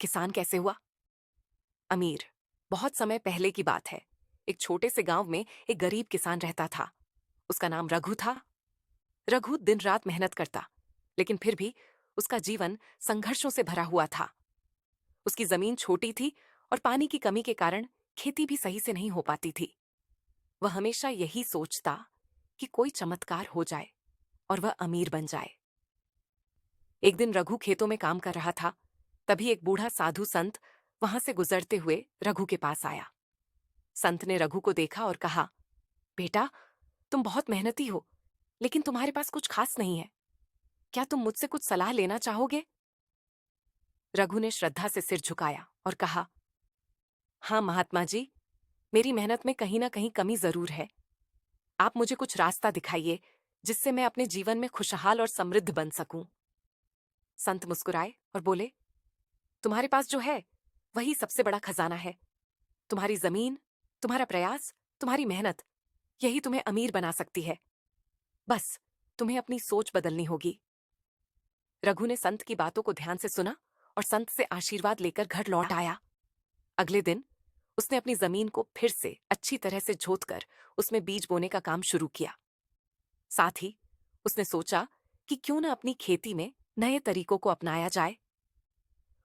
किसान कैसे हुआ? अमीर। बहुत समय पहले की बात है। एक छोटे से गांव में एक गरीब किसान रहता था। उसका नाम रघु था। रघु दिन रात मेहनत करता, लेकिन फिर भी उसका जीवन संघर्षों से भरा हुआ था। उसकी जमीन छोटी थी और पानी की कमी के कारण खेती भी सही से नहीं हो पाती थी। वह हमेशा यही सोचता कि कोई चमत्कार हो जाए और वह अमीर बन जाए। एक दिन रघु खेतों में काम कर रहा था। तभी एक बूढ़ा साधु संत वहां से गुजरते हुए रघु के पास आया। संत ने रघु को देखा और कहा, बेटा, तुम बहुत मेहनती हो, लेकिन तुम्हारे पास कुछ खास नहीं है। क्या तुम मुझसे कुछ सलाह लेना चाहोगे? रघु ने श्रद्धा से सिर झुकाया और कहा, हाँ महात्मा जी, मेरी मेहनत में कहीं ना कहीं कमी जरूर है। आप मुझे कुछ रास्ता दिखाइए जिससे मैं अपने जीवन में खुशहाल और समृद्ध बन सकूं। संत मुस्कुराए और बोले, तुम्हारे पास जो है वही सबसे बड़ा खजाना है। तुम्हारी जमीन, तुम्हारा प्रयास, तुम्हारी मेहनत, यही तुम्हें अमीर बना सकती है। बस तुम्हें अपनी सोच बदलनी होगी। रघु ने संत की बातों को ध्यान से सुना और संत से आशीर्वाद लेकर घर लौट आया। अगले दिन उसने अपनी जमीन को फिर से अच्छी तरह से जोतकर उसमें बीज बोने का काम शुरू किया। साथ ही उसने सोचा कि क्यों न अपनी खेती में नए तरीकों को अपनाया जाए।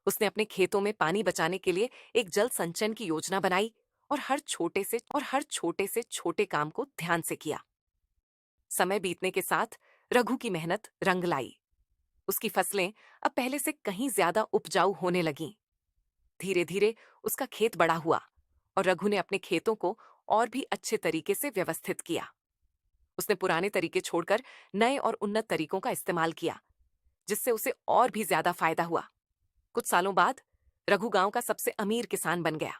उसने अपने खेतों में पानी बचाने के लिए एक जल संचयन की योजना बनाई और हर छोटे से छोटे काम को ध्यान से किया। समय बीतने के साथ रघु की मेहनत रंग लाई। उसकी फसलें अब पहले से कहीं ज्यादा उपजाऊ होने लगीं। धीरे धीरे उसका खेत बड़ा हुआ और रघु ने अपने खेतों को और भी अच्छे तरीके से व्यवस्थित किया। उसने पुराने तरीके छोड़कर नए और उन्नत तरीकों का इस्तेमाल किया, जिससे उसे और भी ज्यादा फायदा हुआ। कुछ सालों बाद रघु गांव का सबसे अमीर किसान बन गया।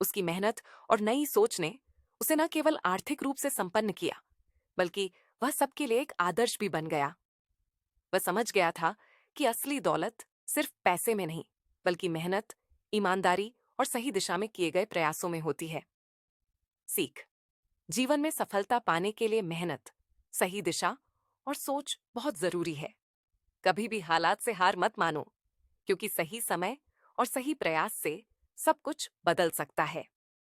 उसकी मेहनत और नई सोच ने उसे न केवल आर्थिक रूप से संपन्न किया, बल्कि वह सबके लिए एक आदर्श भी बन गया। वह समझ गया था कि असली दौलत सिर्फ पैसे में नहीं, बल्कि मेहनत, ईमानदारी और सही दिशा में किए गए प्रयासों में होती है। सीख। जीवन में सफलता पाने के लिए मेहनत, सही दिशा और सोच बहुत जरूरी है। कभी भी हालात से हार मत मानो, क्योंकि सही समय और सही प्रयास से सब कुछ बदल सकता है।